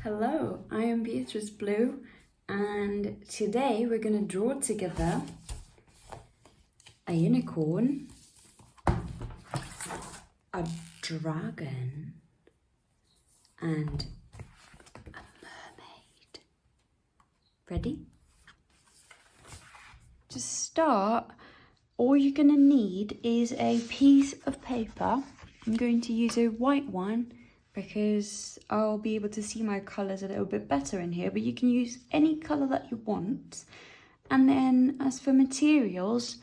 Hello, I am Beatrice Blue, and today we're going to draw together a unicorn, a dragon, and a mermaid. Ready? To start, all you're going to need is a piece of paper. I'm going to use a white one because I'll be able to see my colours a little bit better in here, but you can use any colour that you want. And then as for materials,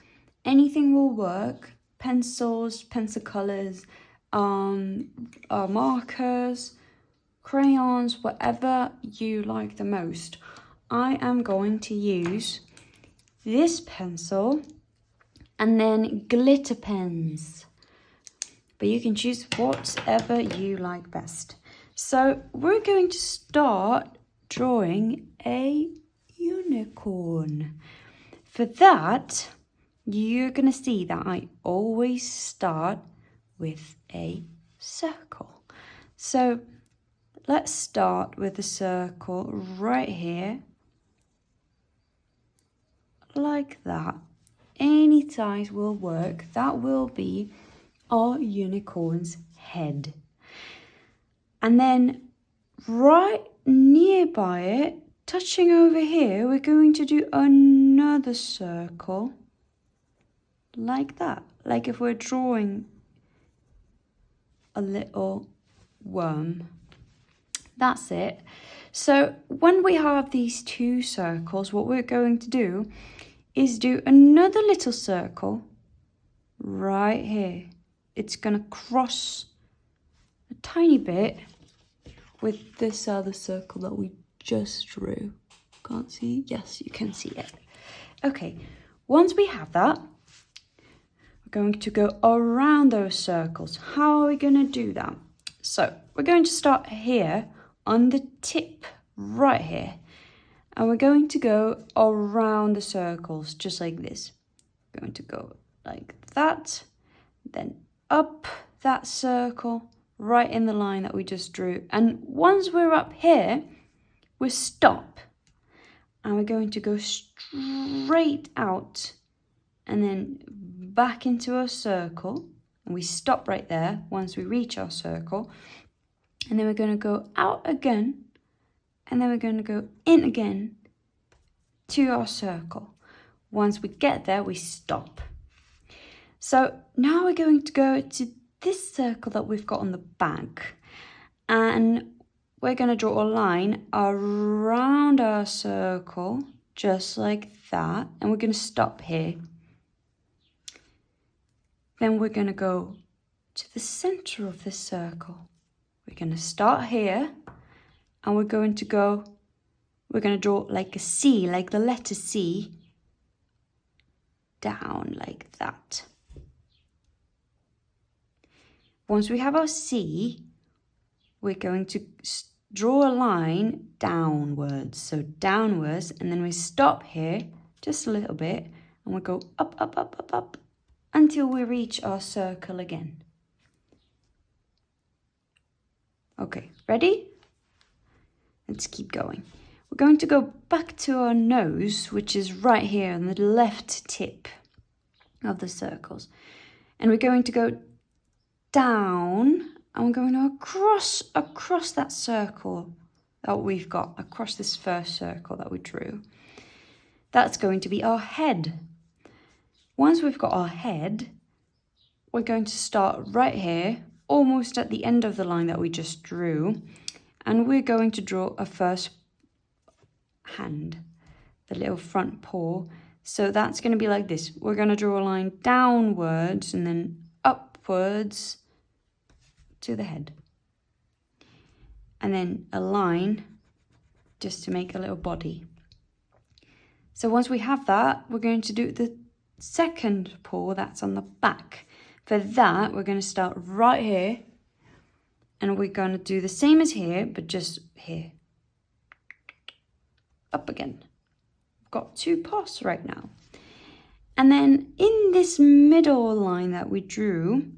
anything will work. Pencils, pencil colours, markers, crayons, whatever you like the most. I am going to use this pencil and then glitter pens. But you can choose whatever you like best. So we're going to start drawing a unicorn. For that, you're going to see that I always start with a circle. So let's start with a circle right here, like that. Any size will work. That will be our unicorn's head. And then right nearby it, touching over here, we're going to do another circle like that, like if we're drawing a little worm. That's it. So when we have these two circles, what we're going to do is do another little circle right here. It's going to cross a tiny bit with this other circle that we just drew. Can't see? Yes, you can see it. Okay, once we have that, we're going to go around those circles. How are we going to do that? So we're going to start here on the tip right here. And we're going to go around the circles just like this. We're going to go like that, then up that circle right in the line that we just drew. And once we're up here, we stop. And we're going to go straight out and then back into our circle. And we stop right there once we reach our circle. And then we're going to go out again. And then we're going to go in again to our circle. Once we get there, we stop. So now we're going to go to this circle that we've got on the back. And we're going to draw a line around our circle, just like that. And we're going to stop here. Then we're going to go to the center of this circle. We're going to start here. And we're going to draw like a C, like the letter C, down like that. Once we have our C, we're going to draw a line downwards. So downwards, and then we stop here just a little bit, and we go up, up, up, up, up, until we reach our circle again. Okay, ready? Let's keep going. We're going to go back to our nose, which is right here on the left tip of the circles. And we're going to go down, and we're going to across that circle that we've got, across this first circle that we drew. That's going to be our head. Once we've got our head, we're going to start right here, almost at the end of the line that we just drew, and we're going to draw a first hand, the little front paw. So that's going to be like this. We're going to draw a line downwards and then upwards to the head. And then a line just to make a little body. So once we have that, we're going to do the second paw that's on the back. For that, we're going to start right here. And we're going to do the same as here, but just here. Up again. We've got two paws right now. And then in this middle line that we drew,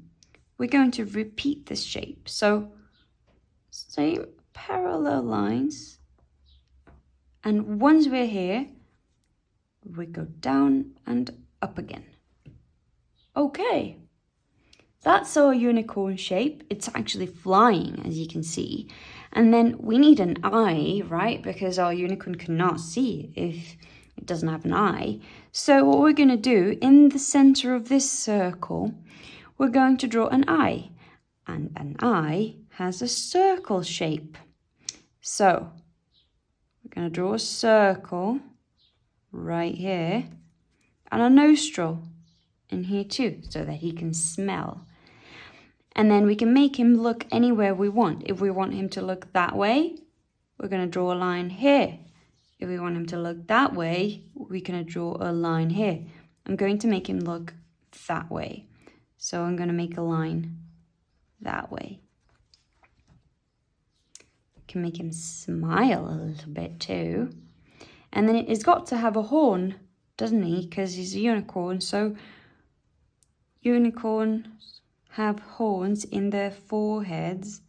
we're going to repeat this shape. So same parallel lines. And once we're here, we go down and up again. Okay, that's our unicorn shape. It's actually flying, as you can see. And then we need an eye, right? Because our unicorn cannot see if it doesn't have an eye. So what we're going to do, in the center of this circle, we're going to draw an eye. And an eye has a circle shape. So we're going to draw a circle right here and a nostril in here too, so that he can smell. And then we can make him look anywhere we want. If we want him to look that way, we're going to draw a line here. If we want him to look that way, we're going to draw a line here. I'm going to make him look that way. So I'm going to make a line that way. Can make him smile a little bit too. And then it's got to have a horn, doesn't he? Because he's a unicorn. So unicorns have horns in their foreheads.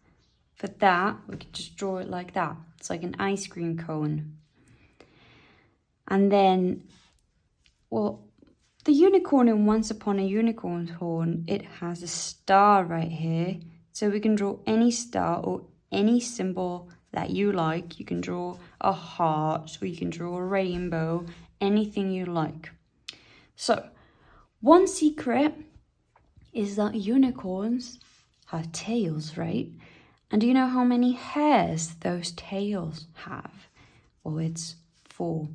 For that, we could just draw it like that. It's like an ice cream cone. And then, well, the unicorn in Once Upon a Unicorn's Horn, it has a star right here. So we can draw any star or any symbol that you like. You can draw a heart, or you can draw a rainbow, anything you like. So, one secret is that unicorns have tails, right? And do you know how many hairs those tails have? Well, it's 4.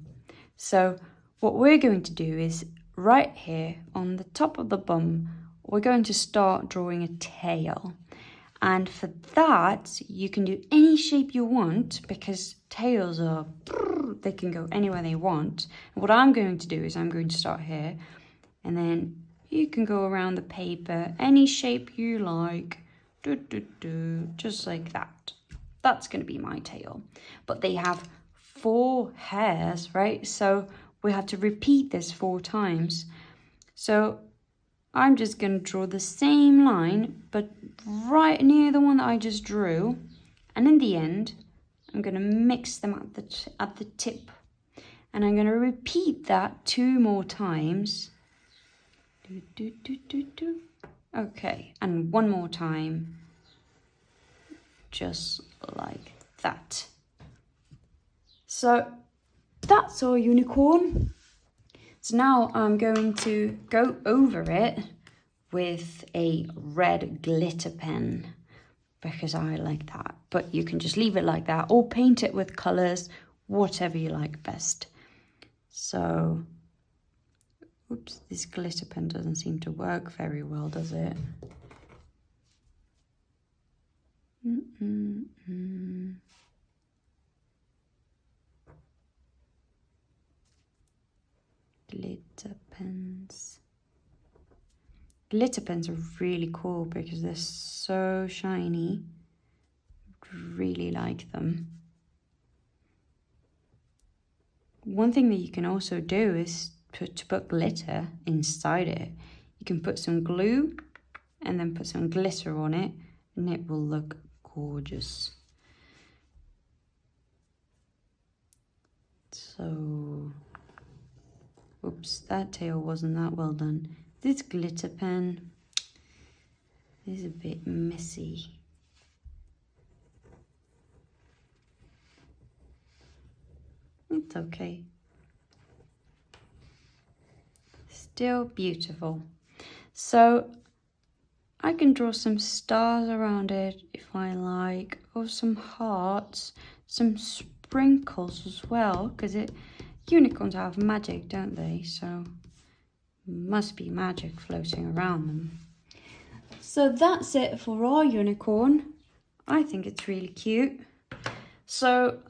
So what we're going to do is right here on the top of the bum, we're going to start drawing a tail. And for that, you can do any shape you want, because tails are, they can go anywhere they want. And what I'm going to do is I'm going to start here, and then you can go around the paper, any shape you like, just like that. That's going to be my tail. But they have 4 hairs, right? So we have to repeat this 4 times. So I'm just going to draw the same line, but right near the one that I just drew. And in the end, I'm going to mix them at the tip. And I'm going to repeat that 2 more times. Okay, and 1 more time. Just like that. So that's our unicorn. So now I'm going to go over it with a red glitter pen, because I like that. But you can just leave it like that, or paint it with colours, whatever you like best. So, oops, this glitter pen doesn't seem to work very well, does it? Glitter pens. Glitter pens are really cool because they're so shiny. Really like them. One thing that you can also do is to put glitter inside it. You can put some glue and then put some glitter on it, and it will look gorgeous. So, oops, that tail wasn't that well done. This glitter pen is a bit messy. It's okay. Still beautiful. So I can draw some stars around it if I like, or some hearts, some sprinkles as well, because unicorns have magic, don't they? So must be magic floating around them. So that's it for our unicorn. I think it's really cute. So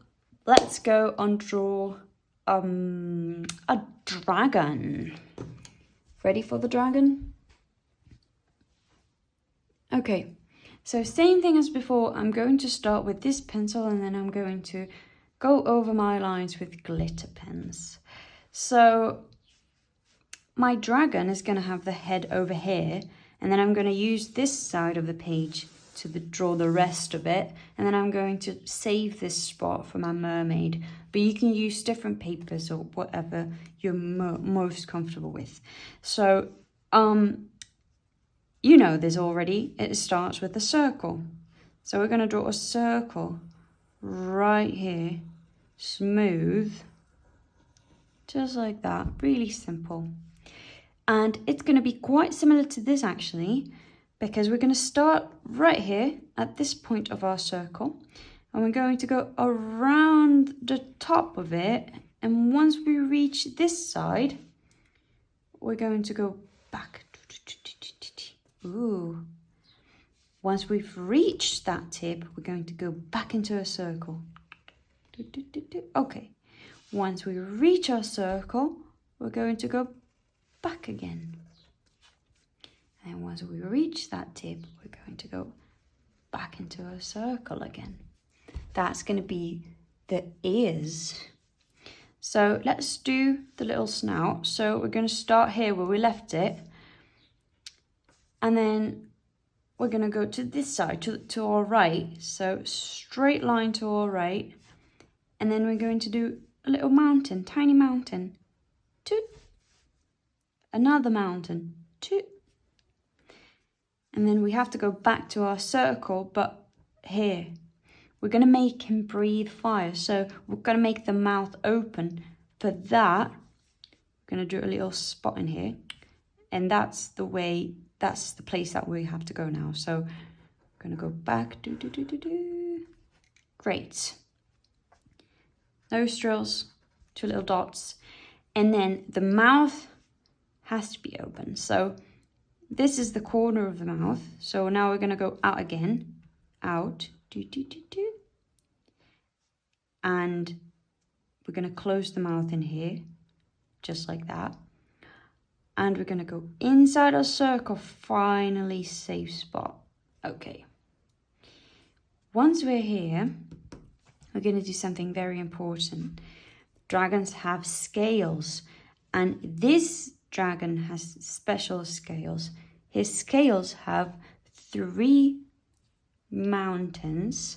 let's go and draw a dragon. Ready for the dragon? Okay, so same thing as before. I'm going to start with this pencil, and then I'm going to go over my lines with glitter pens. So my dragon is going to have the head over here, and then I'm going to use this side of the page to draw the rest of it, and then I'm going to save this spot for my mermaid. But you can use different papers or whatever you're most comfortable with. So, you know this already. It starts with a circle. So we're going to draw a circle right here, smooth, just like that, really simple. And it's going to be quite similar to this actually, because we're going to start right here at this point of our circle, and we're going to go around the top of it, and once we reach this side, we're going to go back. Ooh. Once we've reached that tip, we're going to go back into a circle. Okay. Once we reach our circle, we're going to go back again. And once we reach that tip, we're going to go back into a circle again. That's going to be the ears. So let's do the little snout. So we're going to start here where we left it. And then we're going to go to this side, to our right. So straight line to our right. And then we're going to do a little mountain, tiny mountain. Toot. Another mountain. Toot. And then we have to go back to our circle, but here. We're going to make him breathe fire. So we're going to make the mouth open. For that, we're going to do a little spot in here. And that's the way, that's the place that we have to go now. So we're going to go back. Great. Nostrils, 2 little dots. And then the mouth has to be open. So this is the corner of the mouth. So now we're going to go out again. Out. And we're going to close the mouth in here. Just like that. And we're going to go inside our circle. Finally, safe spot. Okay. Once we're here, we're going to do something very important. Dragons have scales. And this dragon has special scales. His scales have 3 mountains,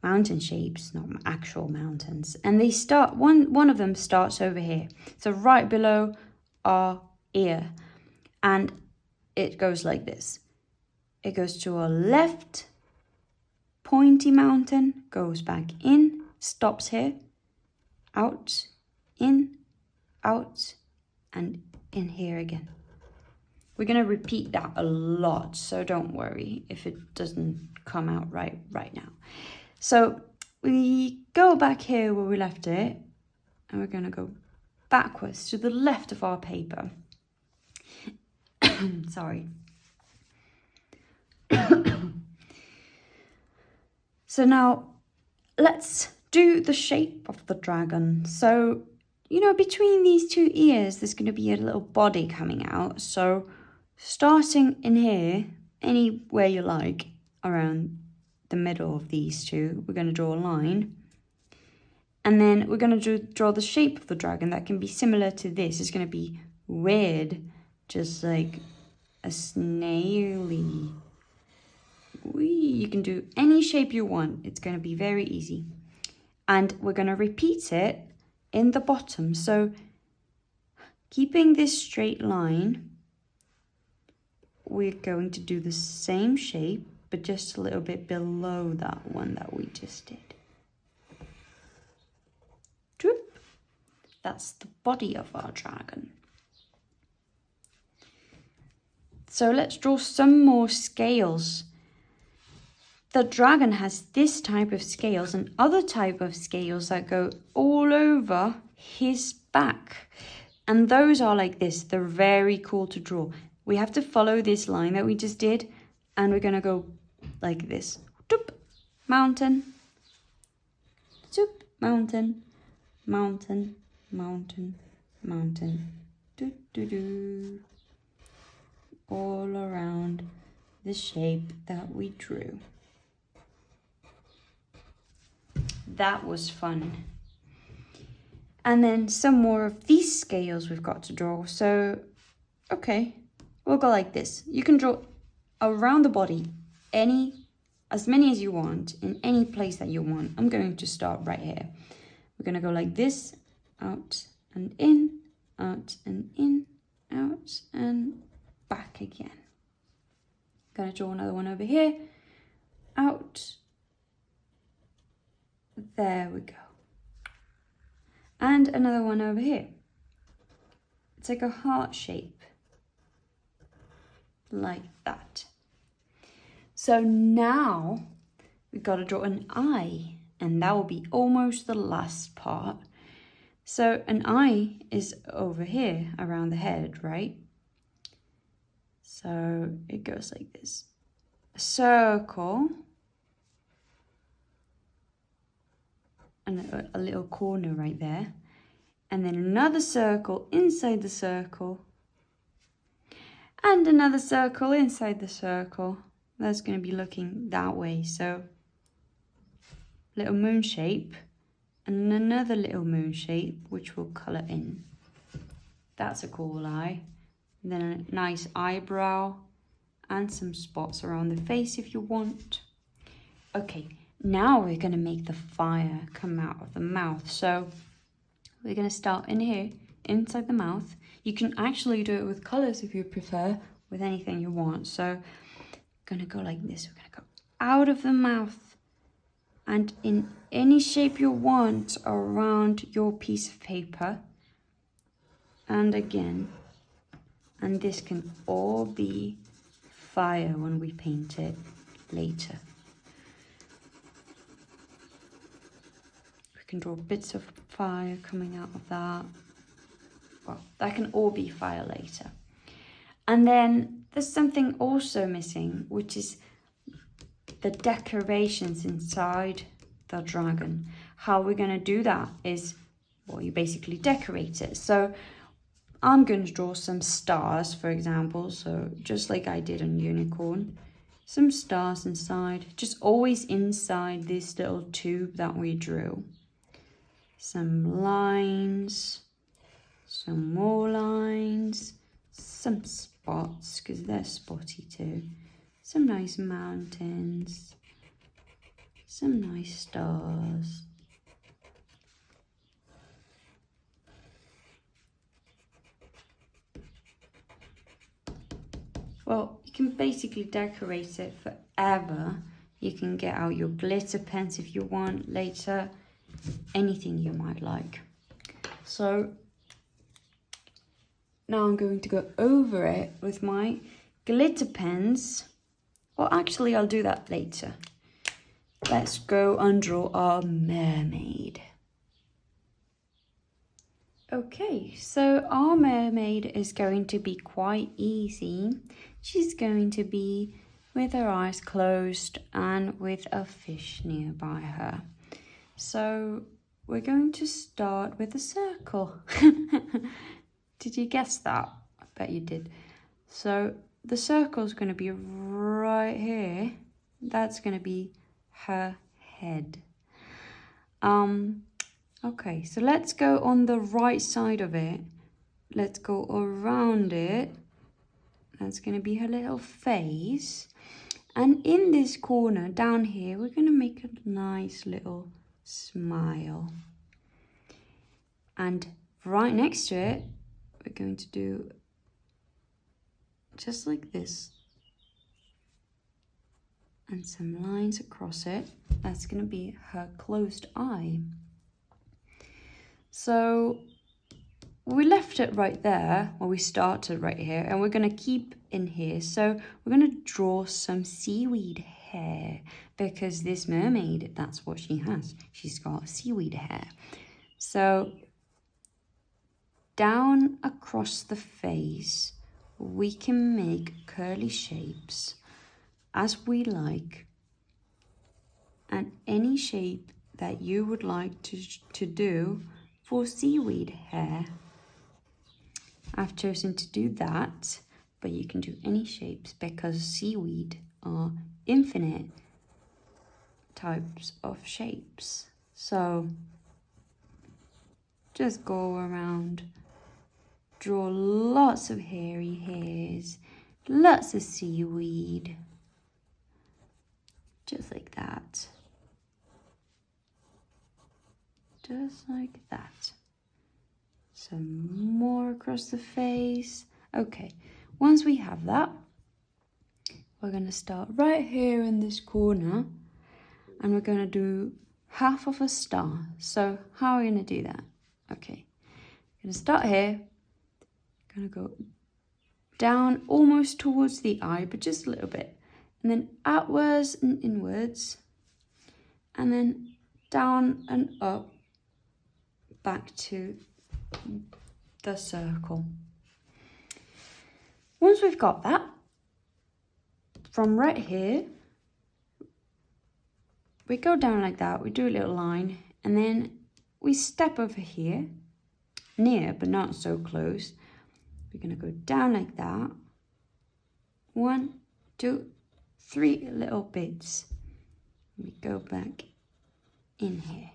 mountain shapes, not actual mountains. And they start, one of them starts over here. So right below our ear. And it goes like this. It goes to our left, pointy mountain, goes back in, stops here, out, in, out, and in here again. We're going to repeat that a lot, so don't worry if it doesn't come out right now. So we go back here where we left it, and we're going to go backwards to the left of our paper. Sorry. So now let's do the shape of the dragon. So, you know, between these 2 ears, there's going to be a little body coming out. So starting in here, anywhere you like, around the middle of these 2, we're going to draw a line. And then we're going to draw the shape of the dragon that can be similar to this. It's going to be weird, just like a snaily. You can do any shape you want. It's going to be very easy. And we're going to repeat it in the bottom. So keeping this straight line, we're going to do the same shape, but just a little bit below that one that we just did. Droop. That's the body of our dragon. So let's draw some more scales. The dragon has this type of scales and other type of scales that go all over his back. And those are like this. They're very cool to draw. We have to follow this line that we just did. And we're going to go like this. Doop, mountain. Zoop, mountain. Mountain, mountain, mountain. Doo, doo, doo. All around the shape that we drew. That was fun. And then some more of these scales we've got to draw. So, okay, we'll go like this. You can draw around the body any as many as you want in any place that you want. I'm going to start right here. We're going to go like this, out and in, out and in, out and back again. Going to draw another one over here, out. There we go. And another one over here. It's like a heart shape, like that. So now we've got to draw an eye, and that will be almost the last part. So an eye is over here around the head, right? So it goes like this. A circle, and a little corner right there. And then another circle inside the circle. And another circle inside the circle. That's going to be looking that way. So, little moon shape. And another little moon shape, which we'll colour in. That's a cool eye. And then a nice eyebrow. And some spots around the face if you want. Okay, now we're going to make the fire come out of the mouth. So, we're going to start in here, inside the mouth. You can actually do it with colours if you prefer, with anything you want. So, going to go like this. We're going to go out of the mouth and in any shape you want around your piece of paper. And again. And this can all be fire when we paint it later. Can draw bits of fire coming out of that. Well, that can all be fire later. And then there's something also missing, which is the decorations inside the dragon. How we're going to do that is, well, you basically decorate it. So I'm going to draw some stars, for example. So just like I did on unicorn, some stars inside, just always inside this little tube that we drew. Some lines, some more lines, some spots, because they're spotty too. Some nice mountains, some nice stars. Well, you can basically decorate it forever. You can get out your glitter pens if you want later. Anything you might like. So now I'm going to go over it with my glitter pens. Well, actually, I'll do that later. Let's go and draw our mermaid. Okay, so our mermaid is going to be quite easy. She's going to be with her eyes closed and with a fish nearby her. So we're going to start with a circle. Did you guess that? I bet you did. So the circle is going to be right here. That's going to be her head. Okay, so let's go on the right side of it. Let's go around it. That's going to be her little face. And in this corner down here, we're going to make a nice little smile. And right next to it, we're going to do just like this. And some lines across it. That's going to be her closed eye. So we left it right there, or we started right here, and we're going to keep in here. So we're going to draw some seaweed hair, because this mermaid, that's what she has. She's got seaweed hair. So down across the face, we can make curly shapes as we like, and any shape that you would like to do for seaweed hair. I've chosen to do that, but you can do any shapes because seaweed are infinite types of shapes. So just go around, draw lots of hairy hairs, lots of seaweed. Just like that. Just like that. Some more across the face. Okay, once we have that, we're going to start right here in this corner, and we're going to do half of a star. So how are we going to do that? Okay, I'm going to start here. Going to go down almost towards the eye, but just a little bit, and then outwards and inwards, and then down and up back to the circle. Once we've got that, from right here, we go down like that, we do a little line, and then we step over here, near but not so close. We're going to go down like that. 1, 2, 3 little bits. We go back in here.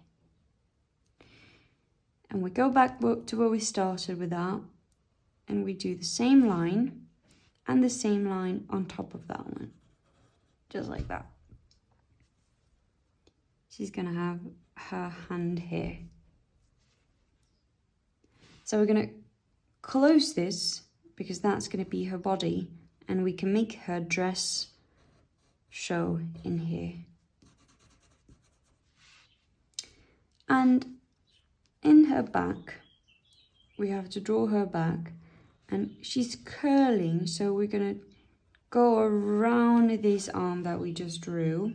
And we go back to where we started with that, and we do the same line and the same line on top of that one. Just like that. She's going to have her hand here. So we're going to close this because that's going to be her body, and we can make her dress show in here. And in her back, we have to draw her back, and she's curling, so we're going to go around this arm that we just drew,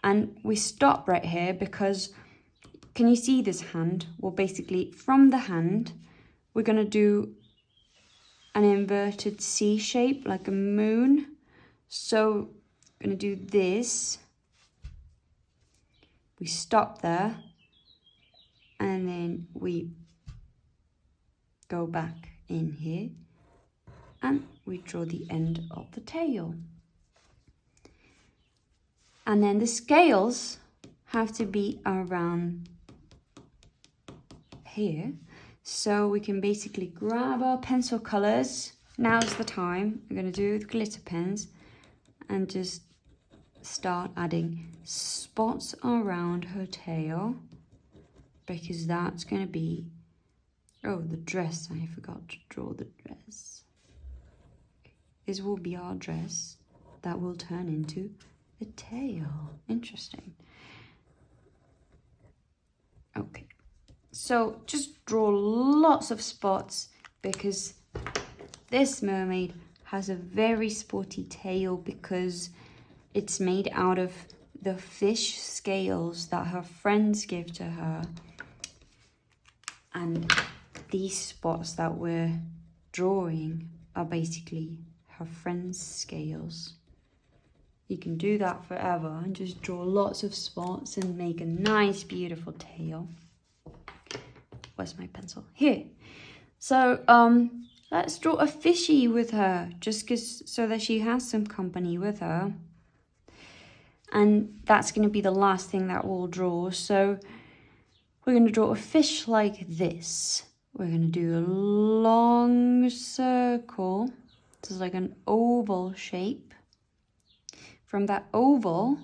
and we stop right here because, can you see this hand? Well, basically from the hand, we're going to do an inverted C shape, like a moon. So I'm going to do this. We stop there, and then we go back in here, and we draw the end of the tail. And then the scales have to be around here. So we can basically grab our pencil colors. Now's the time. We're going to do with glitter pens and just start adding spots around her tail, because that's going to be, oh, the dress. I forgot to draw the dress. This will be our dress that will turn into a tail. Interesting. Okay. So just draw lots of spots, because this mermaid has a very spotty tail because it's made out of the fish scales that her friends give to her. And these spots that we're drawing are basically her friends' scales. You can do that forever and just draw lots of spots and make a nice, beautiful tail. Where's my pencil? Here. So let's draw a fishy with her, just so that she has some company with her. And that's going to be the last thing that we'll draw. So we're going to draw a fish like this. We're going to do a long circle. This is like an oval shape. From that oval,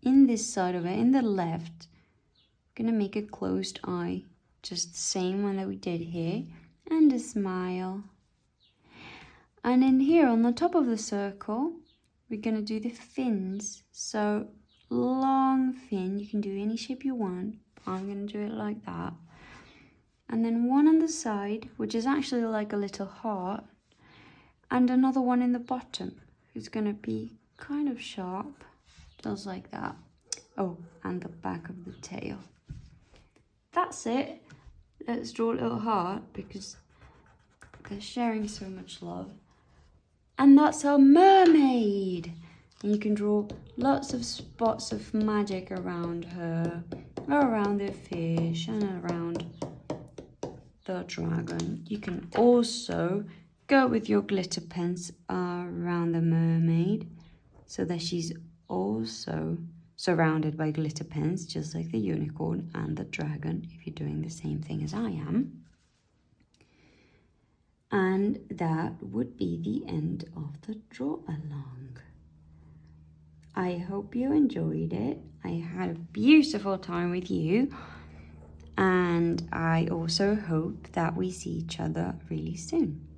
in this side of it, in the left, we're going to make a closed eye. Just the same one that we did here, and a smile. And in here on the top of the circle, we're going to do the fins. So long fin, you can do any shape you want. I'm going to do it like that. And then one on the side, which is actually like a little heart, and another one in the bottom, who's going to be kind of sharp, just like that. Oh, and the back of the tail. That's it. Let's draw a little heart because they're sharing so much love. And that's our mermaid. And you can draw lots of spots of magic around her, around the fish, and around the dragon. You can also go with your glitter pens around the mermaid so that she's also surrounded by glitter pens, just like the unicorn and the dragon, if you're doing the same thing as I am. And that would be the end of the draw along. I hope you enjoyed it. I had a beautiful time with you. And I also hope that we see each other really soon.